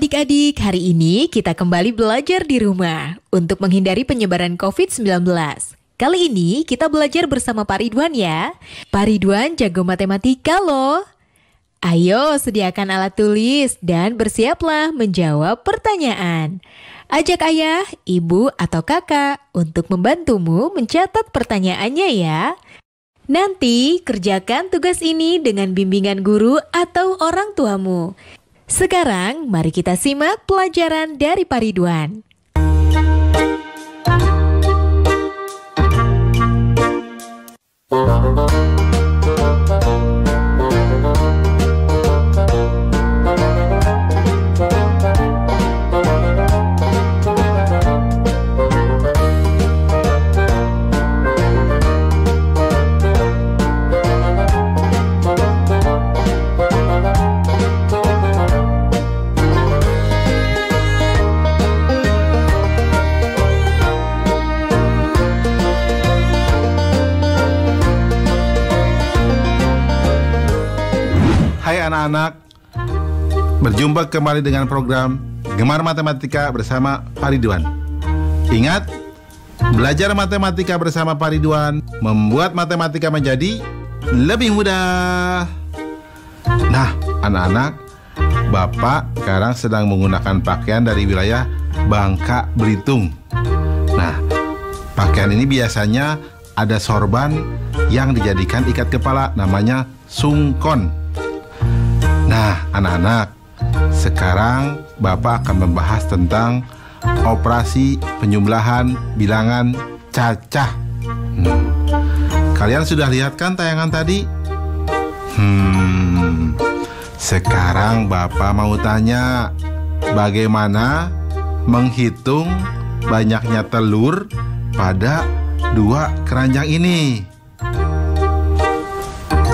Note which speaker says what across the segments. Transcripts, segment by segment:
Speaker 1: adik-adik, hari ini kita kembali belajar di rumah untuk menghindari penyebaran COVID-19. Kali ini kita belajar bersama Pak Ridwan ya. Pak Ridwan jago matematika loh. Ayo sediakan alat tulis dan bersiaplah menjawab pertanyaan. Ajak ayah, ibu, atau kakak untuk membantumu mencatat pertanyaannya ya. Nanti kerjakan tugas ini dengan bimbingan guru atau orang tuamu. Sekarang mari kita simak pelajaran dari Pak Ridwan.
Speaker 2: Hai anak-anak, berjumpa kembali dengan program Gemar Matematika bersama Pak Ridwan. Ingat, belajar matematika bersama Pak Ridwan membuat matematika menjadi lebih mudah. Nah, anak-anak, Bapak sekarang sedang menggunakan pakaian dari wilayah Bangka Belitung. Nah, pakaian ini biasanya ada sorban yang dijadikan ikat kepala, namanya sungkon. Nah, anak-anak, sekarang Bapak akan membahas tentang operasi penjumlahan bilangan cacah. Kalian sudah lihat kan tayangan tadi? Sekarang Bapak mau tanya, bagaimana menghitung banyaknya telur pada dua keranjang ini?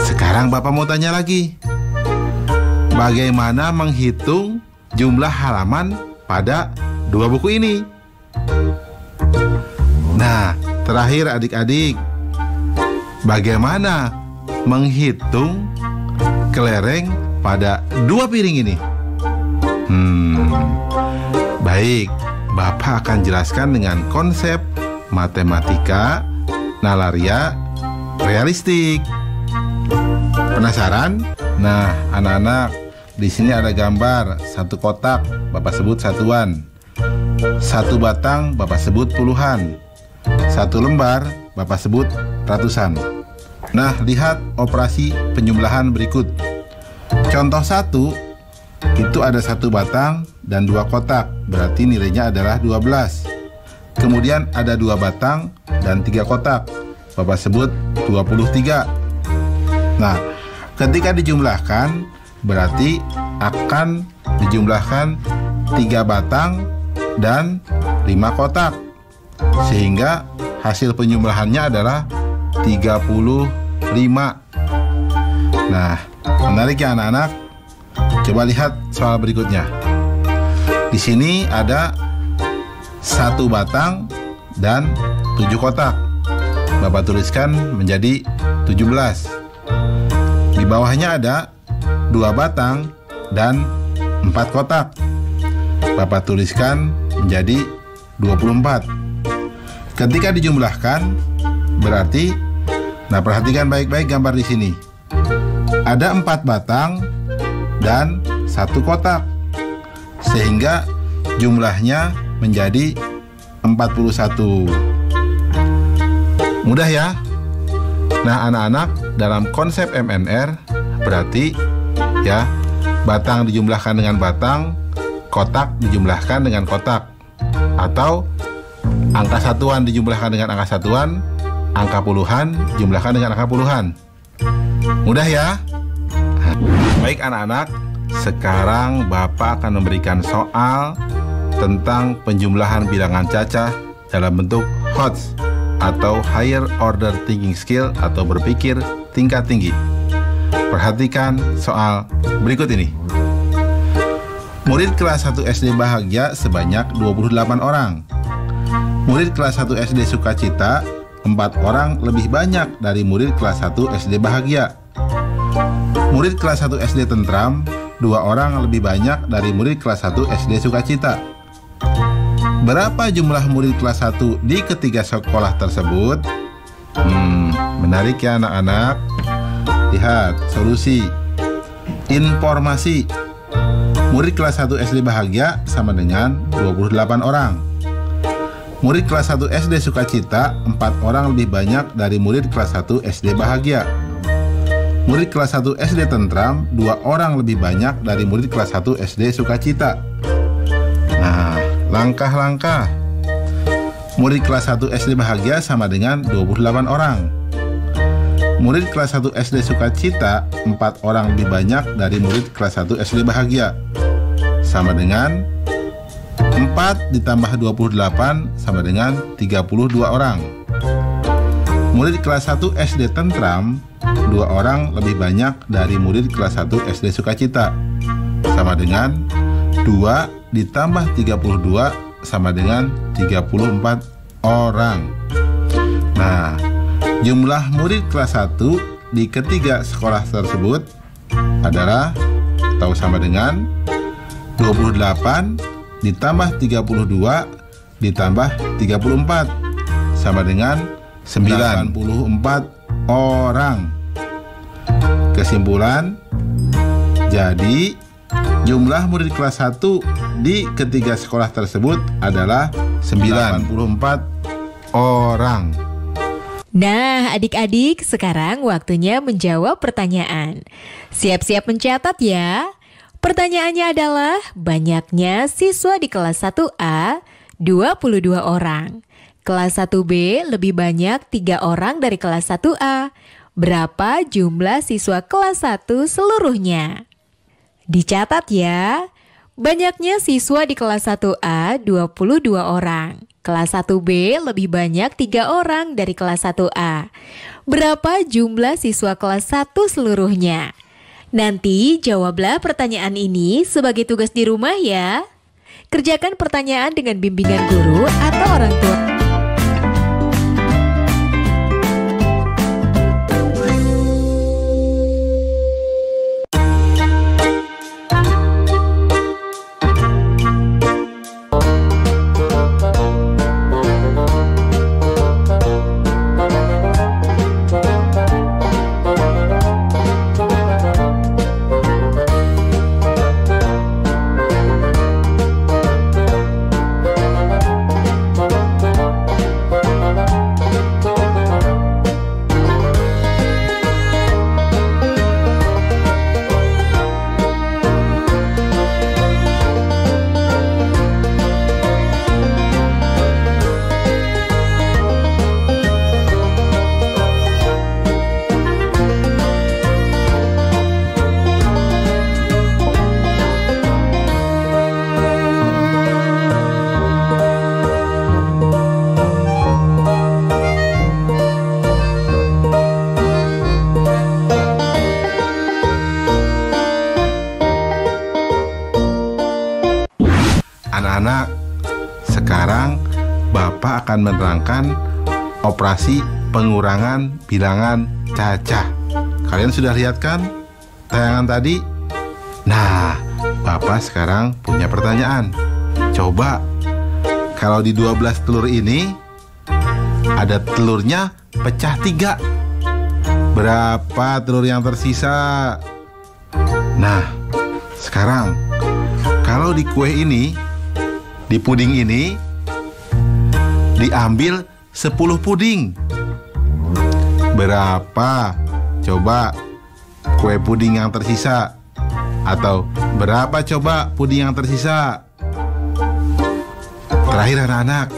Speaker 2: Sekarang Bapak mau tanya lagi, bagaimana menghitung jumlah halaman pada dua buku ini? Nah, terakhir adik-adik, bagaimana menghitung kelereng pada dua piring ini? Baik, Bapak akan jelaskan dengan konsep matematika nalaria realistik. Penasaran? Nah, anak-anak, di sini ada gambar satu kotak, Bapak sebut satuan. Satu batang, Bapak sebut puluhan. Satu lembar, Bapak sebut ratusan. Nah, lihat operasi penjumlahan berikut. Contoh 1, itu ada satu batang dan dua kotak, berarti nilainya adalah 12. Kemudian ada dua batang dan tiga kotak, Bapak sebut 23. Nah, ketika dijumlahkan, berarti akan dijumlahkan 3 batang dan 5 kotak, sehingga hasil penjumlahannya adalah 35. Nah, menarik ya anak-anak? Coba lihat soal berikutnya. Di sini ada 1 batang dan 7 kotak. Bapak tuliskan menjadi 17. Di bawahnya ada 2 batang dan 4 kotak. Bapak tuliskan menjadi 24. Ketika dijumlahkan, berarti, nah perhatikan baik-baik gambar di sini. Ada 4 batang dan 1 kotak, sehingga jumlahnya menjadi 41. Mudah ya? Nah anak-anak, dalam konsep MNR berarti ya, batang dijumlahkan dengan batang, kotak dijumlahkan dengan kotak, atau angka satuan dijumlahkan dengan angka satuan, angka puluhan dijumlahkan dengan angka puluhan. Mudah ya? Baik anak-anak, sekarang Bapak akan memberikan soal tentang penjumlahan bilangan cacah dalam bentuk HOTS atau Higher Order Thinking Skill atau berpikir tingkat tinggi. Perhatikan soal berikut ini. Murid kelas 1 SD bahagia sebanyak 28 orang. Murid kelas 1 SD sukacita 4 orang lebih banyak dari murid kelas 1 SD bahagia. Murid kelas 1 SD tentram 2 orang lebih banyak dari murid kelas 1 SD Sukacita. Berapa jumlah murid kelas 1 di ketiga sekolah tersebut? Menarik ya anak-anak. Lihat solusi. Informasi. Murid kelas 1 SD Bahagia sama dengan 28 orang. Murid kelas 1 SD Sukacita 4 orang lebih banyak dari murid kelas 1 SD Bahagia. Murid kelas 1 SD Tentram 2 orang lebih banyak dari murid kelas 1 SD Sukacita. Nah, langkah-langkah. Murid kelas 1 SD Bahagia sama dengan 28 orang. Murid kelas 1 SD Sukacita 4 orang lebih banyak dari murid kelas 1 SD Bahagia. Sama dengan 4 ditambah 28 sama dengan 32 orang. Murid kelas 1 SD Tentram 2 orang lebih banyak dari murid kelas 1 SD Sukacita. Sama dengan 2 ditambah 32 sama dengan 34 orang. Nah, jumlah murid kelas 1 di ketiga sekolah tersebut adalah atau sama dengan 28 ditambah 32 ditambah 34 sama dengan 94 orang. Kesimpulan, jadi jumlah murid kelas 1 di ketiga sekolah tersebut adalah 94 orang.
Speaker 1: Nah, adik-adik, sekarang waktunya menjawab pertanyaan. Siap-siap mencatat ya. Pertanyaannya adalah, banyaknya siswa di kelas 1A 22 orang. Kelas 1B lebih banyak 3 orang dari kelas 1A. Berapa jumlah siswa kelas 1 seluruhnya? Dicatat ya. Banyaknya siswa di kelas 1A 22 orang. Kelas 1B lebih banyak 3 orang dari kelas 1A. Berapa jumlah siswa kelas 1 seluruhnya? Nanti jawablah pertanyaan ini sebagai tugas di rumah ya. Kerjakan pertanyaan dengan bimbingan guru atau orang tua.
Speaker 2: Anak-anak, sekarang Bapak akan menerangkan operasi pengurangan bilangan cacah. Kalian sudah lihat kan tayangan tadi? Nah, Bapak sekarang punya pertanyaan. Coba, kalau di 12 telur ini ada telurnya pecah 3. Berapa telur yang tersisa? Nah, sekarang kalau di kue ini, di puding ini, diambil 10 puding. Berapa coba kue puding yang tersisa? Atau berapa coba puding yang tersisa? Terakhir anak-anak,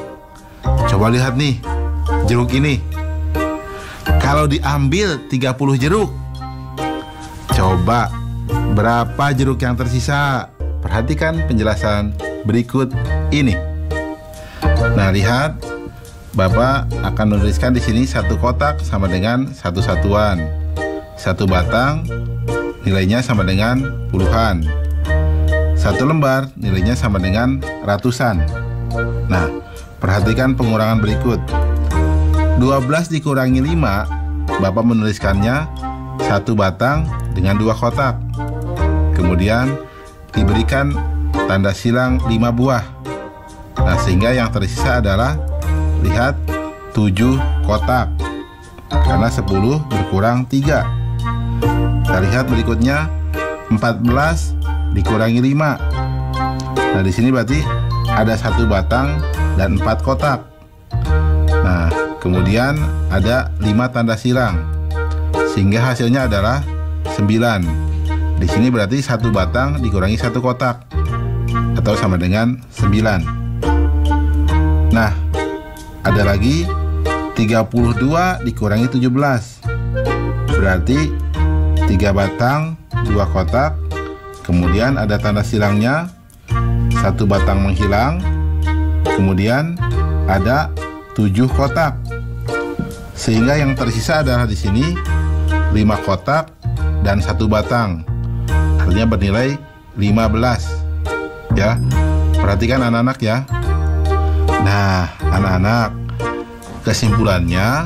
Speaker 2: coba lihat nih, jeruk ini. Kalau diambil 30 jeruk, coba berapa jeruk yang tersisa? Perhatikan penjelasan berikut ini. Nah, lihat, Bapak akan menuliskan di sini 1 kotak sama dengan 1 satuan. 1 batang nilainya sama dengan puluhan. 1 lembar nilainya sama dengan ratusan. Nah, perhatikan pengurangan berikut. 12 dikurangi 5, Bapak menuliskannya 1 batang dengan 2 kotak. kemudian diberikan tanda silang 5 buah. Nah, sehingga yang tersisa adalah, lihat, 7 kotak. Karena 10 berkurang 3. Kita lihat berikutnya, 14 dikurangi 5. Nah, di sini berarti ada 1 batang dan 4 kotak. Nah, kemudian ada 5 tanda silang, sehingga hasilnya adalah 9. Di sini berarti 1 batang dikurangi 1 kotak, atau sama dengan 9. Nah, ada lagi 32 dikurangi 17. Berarti 3 batang, 2 kotak. Kemudian ada tanda silangnya, 1 batang menghilang. Kemudian ada 7 kotak. Sehingga yang tersisa adalah di sini 5 kotak dan 1 batang. Artinya bernilai 15. Ya. Perhatikan anak-anak ya. Nah, anak-anak, kesimpulannya,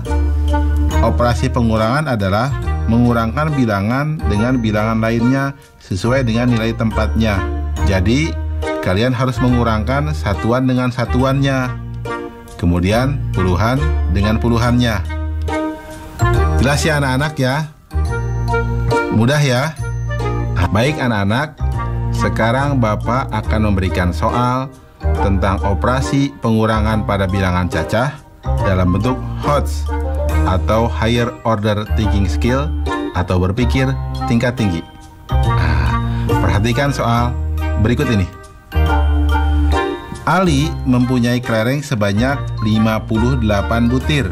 Speaker 2: operasi pengurangan adalah mengurangkan bilangan dengan bilangan lainnya sesuai dengan nilai tempatnya. Jadi, kalian harus mengurangkan satuan dengan satuannya, kemudian puluhan dengan puluhannya. Jelas ya anak-anak ya? Mudah ya? Baik anak-anak, sekarang Bapak akan memberikan soal tentang operasi pengurangan pada bilangan cacah dalam bentuk HOTS atau Higher Order Thinking Skill atau berpikir tingkat tinggi. Nah, perhatikan soal berikut ini. Ali mempunyai kelereng sebanyak 58 butir.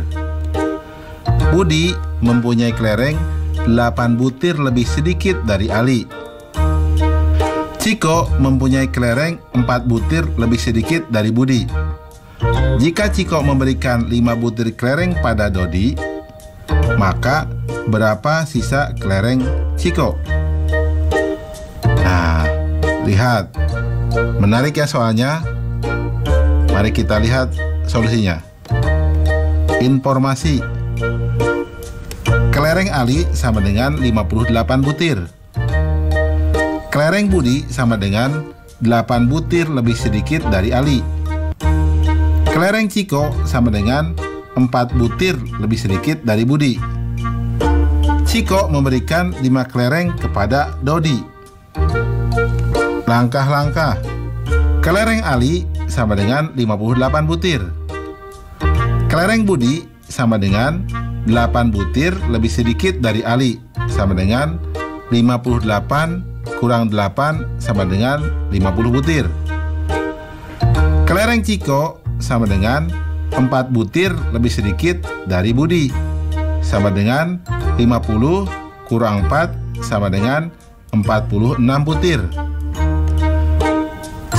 Speaker 2: Budi mempunyai kelereng 8 butir lebih sedikit dari Ali. Ciko mempunyai kelereng 4 butir lebih sedikit dari Budi. Jika Ciko memberikan 5 butir kelereng pada Dodi, maka berapa sisa kelereng Ciko? Nah, lihat. Menarik ya soalnya. Mari kita lihat solusinya. Informasi. Kelereng Ali sama dengan 58 butir. Kelereng Budi sama dengan 8 butir lebih sedikit dari Ali. Kelereng Ciko sama dengan 4 butir lebih sedikit dari Budi. Ciko memberikan 5 kelereng kepada Dodi. Langkah-langkah. Kelereng Ali sama dengan 58 butir. Kelereng Budi sama dengan 8 butir lebih sedikit dari Ali, sama dengan 58 kurang 8 sama dengan 50 butir. Kelereng Ciko sama dengan 4 butir lebih sedikit dari Budi, sama dengan 50 kurang 4 sama dengan 46 butir.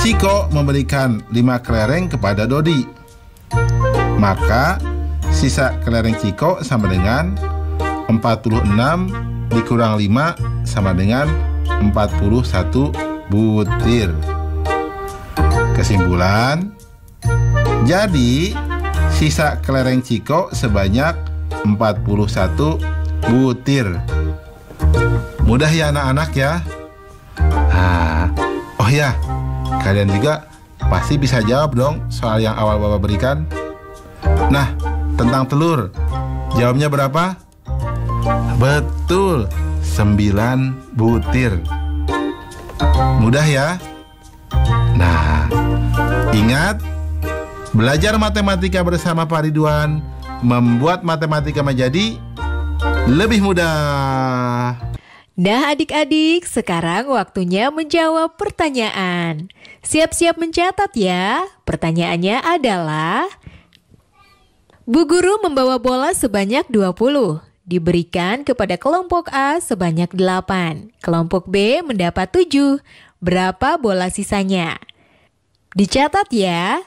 Speaker 2: Ciko memberikan 5 kelereng kepada Dodi. Maka sisa kelereng Ciko sama dengan 46 dikurang 5 sama dengan 41 butir. Kesimpulan, jadi sisa kelereng Ciko sebanyak 41 butir. Mudah ya anak-anak ya? Oh ya, kalian juga pasti bisa jawab dong soal yang awal Bapak berikan. Nah, tentang telur, jawabnya berapa? Betul, 9 butir. Mudah ya? Nah, ingat, belajar matematika bersama Pak Ridwan membuat matematika menjadi lebih mudah.
Speaker 1: Nah adik-adik, sekarang waktunya menjawab pertanyaan. Siap-siap mencatat ya. Pertanyaannya adalah, Bu Guru membawa bola sebanyak 20, diberikan kepada kelompok A sebanyak 8. Kelompok B mendapat 7. Berapa bola sisanya? Dicatat ya.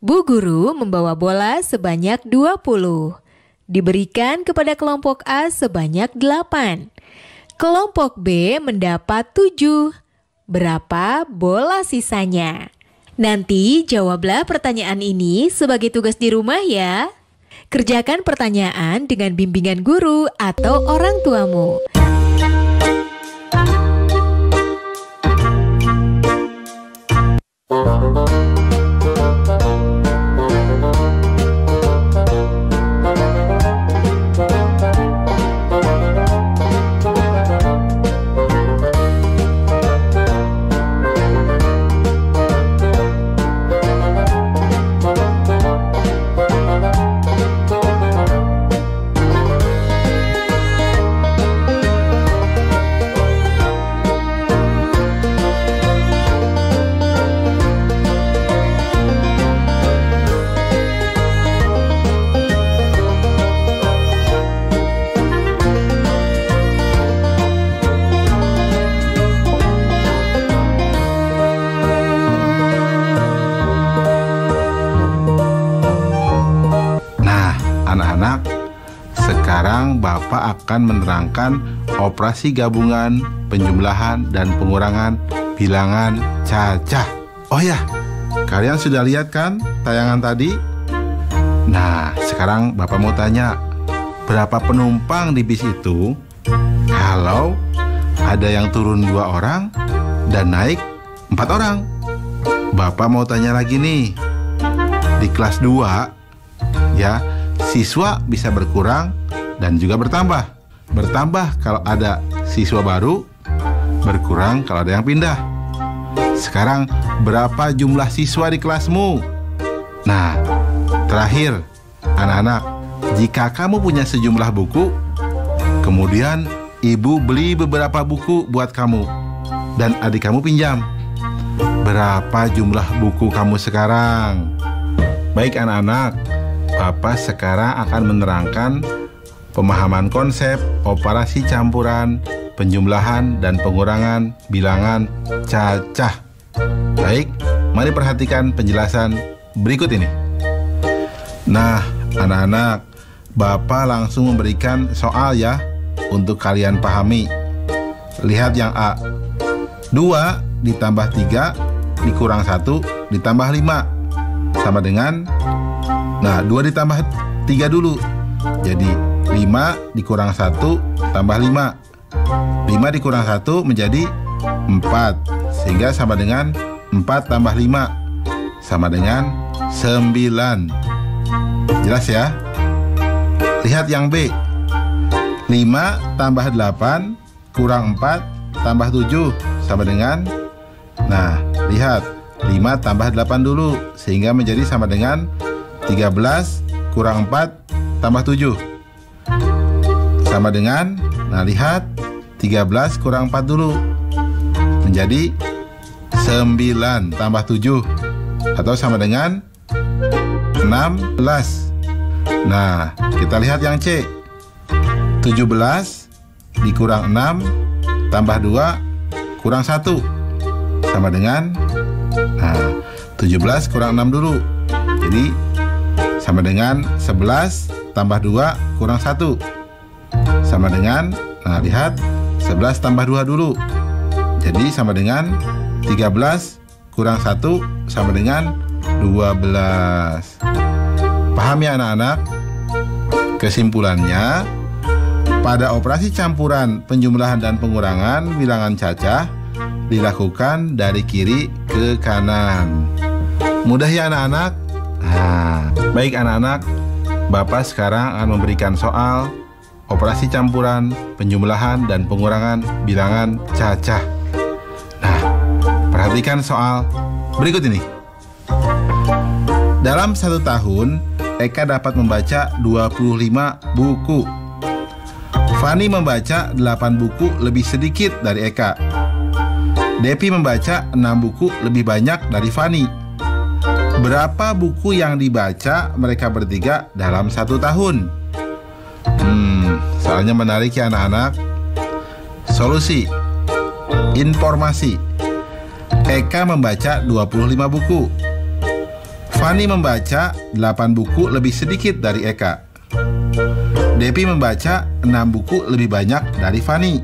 Speaker 1: Bu Guru membawa bola sebanyak 20, diberikan kepada kelompok A sebanyak 8. Kelompok B mendapat 7. Berapa bola sisanya? Nanti jawablah pertanyaan ini sebagai tugas di rumah ya. Kerjakan pertanyaan dengan bimbingan guru atau orang tuamu.
Speaker 2: Anak-anak, sekarang Bapak akan menerangkan operasi gabungan, penjumlahan, dan pengurangan bilangan cacah. Oh ya, kalian sudah lihat kan tayangan tadi? Nah, sekarang Bapak mau tanya, berapa penumpang di bis itu kalau ada yang turun 2 orang dan naik 4 orang? Bapak mau tanya lagi nih, di kelas 2 ya, siswa bisa berkurang dan juga bertambah. Bertambah kalau ada siswa baru, berkurang kalau ada yang pindah. Sekarang berapa jumlah siswa di kelasmu? Nah, terakhir, anak-anak, jika kamu punya sejumlah buku, kemudian ibu beli beberapa buku buat kamu dan adik kamu pinjam, berapa jumlah buku kamu sekarang? Baik anak-anak, Bapak sekarang akan menerangkan pemahaman konsep operasi campuran, penjumlahan, dan pengurangan bilangan cacah. Baik, mari perhatikan penjelasan berikut ini. Nah, anak-anak, Bapak langsung memberikan soal ya, untuk kalian pahami. Lihat yang A. 2 ditambah 3 dikurang 1 ditambah 5 sama dengan, nah 2 ditambah 3 dulu, jadi 5 dikurang 1 tambah 5. 5 dikurang 1 menjadi 4, sehingga sama dengan 4 tambah 5 sama dengan 9. Jelas ya? Lihat yang B. 5 tambah 8 kurang 4 tambah 7 sama dengan, nah lihat, 5 tambah 8 dulu, sehingga menjadi sama dengan 13 kurang 4 tambah 7 sama dengan, nah lihat, 13 kurang 4 dulu, menjadi 9 tambah 7 atau sama dengan 16. Nah, kita lihat yang C. 17 dikurang 6 tambah 2 kurang 1 sama dengan, nah 17 kurang 6 dulu, jadi sama dengan 11 tambah 2 kurang 1 sama dengan, nah lihat, 11 tambah 2 dulu, jadi sama dengan 13 kurang 1 sama dengan 12. Paham ya anak-anak? Kesimpulannya, pada operasi campuran, penjumlahan, dan pengurangan bilangan cacah dilakukan dari kiri ke kanan. Mudah ya anak-anak? Nah, baik anak-anak, Bapak sekarang akan memberikan soal operasi campuran, penjumlahan, dan pengurangan bilangan cacah. Nah, perhatikan soal berikut ini. Dalam 1 tahun, Eka dapat membaca 25 buku. Fani membaca 8 buku lebih sedikit dari Eka. Depi membaca 6 buku lebih banyak dari Fani. Berapa buku yang dibaca mereka bertiga dalam 1 tahun? Soalnya menarik ya anak-anak. Solusi. Informasi. Eka membaca 25 buku. Fani membaca 8 buku lebih sedikit dari Eka. Depi membaca 6 buku lebih banyak dari Fani.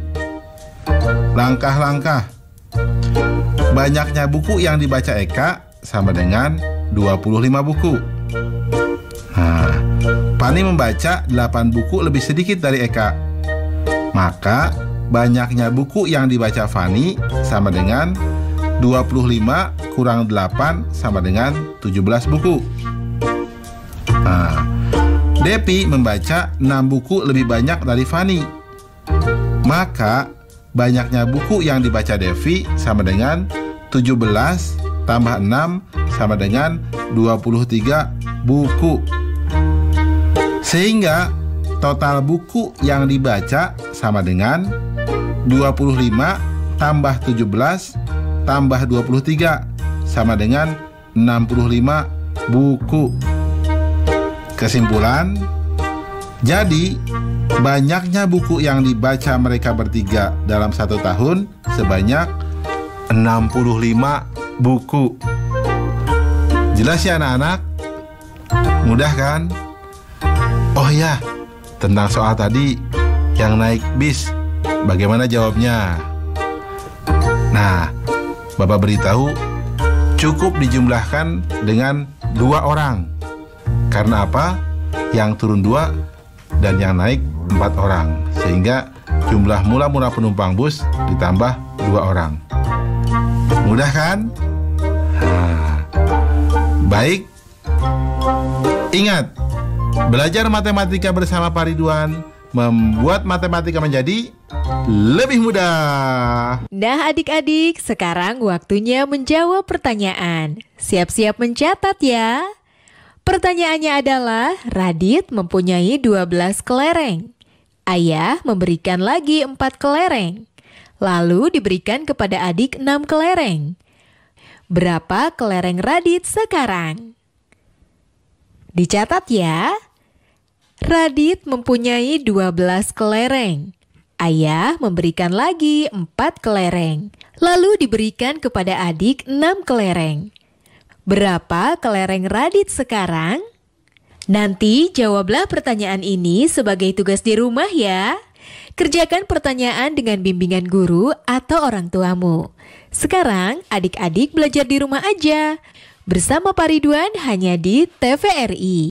Speaker 2: Langkah-langkah. Banyaknya buku yang dibaca Eka sama dengan 25 buku. Nah, Fani membaca 8 buku lebih sedikit dari Eka. Maka banyaknya buku yang dibaca Fani sama dengan 25 kurang 8 sama dengan 17 buku. Nah, Depi membaca 6 buku lebih banyak dari Fani. Maka banyaknya buku yang dibaca Devi sama dengan 17 tambah 6 sama dengan 23 buku. Sehingga total buku yang dibaca sama dengan 25 tambah 17 tambah 23 sama dengan 65 buku. Kesimpulan, jadi banyaknya buku yang dibaca mereka bertiga dalam 1 tahun sebanyak 65 buku. Jelas ya anak-anak? Mudah kan? Oh ya, tentang soal tadi yang naik bis, bagaimana jawabnya? Nah, Bapak beritahu cukup dijumlahkan dengan 2 orang. Karena apa? Yang turun 2 dan yang naik 4 orang. Sehingga jumlah mula-mula penumpang bus ditambah 2 orang. Mudah kan? Nah, baik. Ingat, belajar matematika bersama Pak Ridwan membuat matematika menjadi lebih mudah.
Speaker 1: Nah adik-adik, sekarang waktunya menjawab pertanyaan. Siap-siap mencatat ya. Pertanyaannya adalah, Radit mempunyai 12 kelereng. Ayah memberikan lagi 4 kelereng. Lalu diberikan kepada adik 6 kelereng. Berapa kelereng Radit sekarang? Dicatat ya. Radit mempunyai 12 kelereng. Ayah memberikan lagi 4 kelereng. Lalu diberikan kepada adik 6 kelereng. Berapa kelereng Radit sekarang? Nanti jawablah pertanyaan ini sebagai tugas di rumah ya. Kerjakan pertanyaan dengan bimbingan guru atau orang tuamu. Sekarang adik-adik belajar di rumah aja. Bersama Pak Ridwan hanya di TVRI.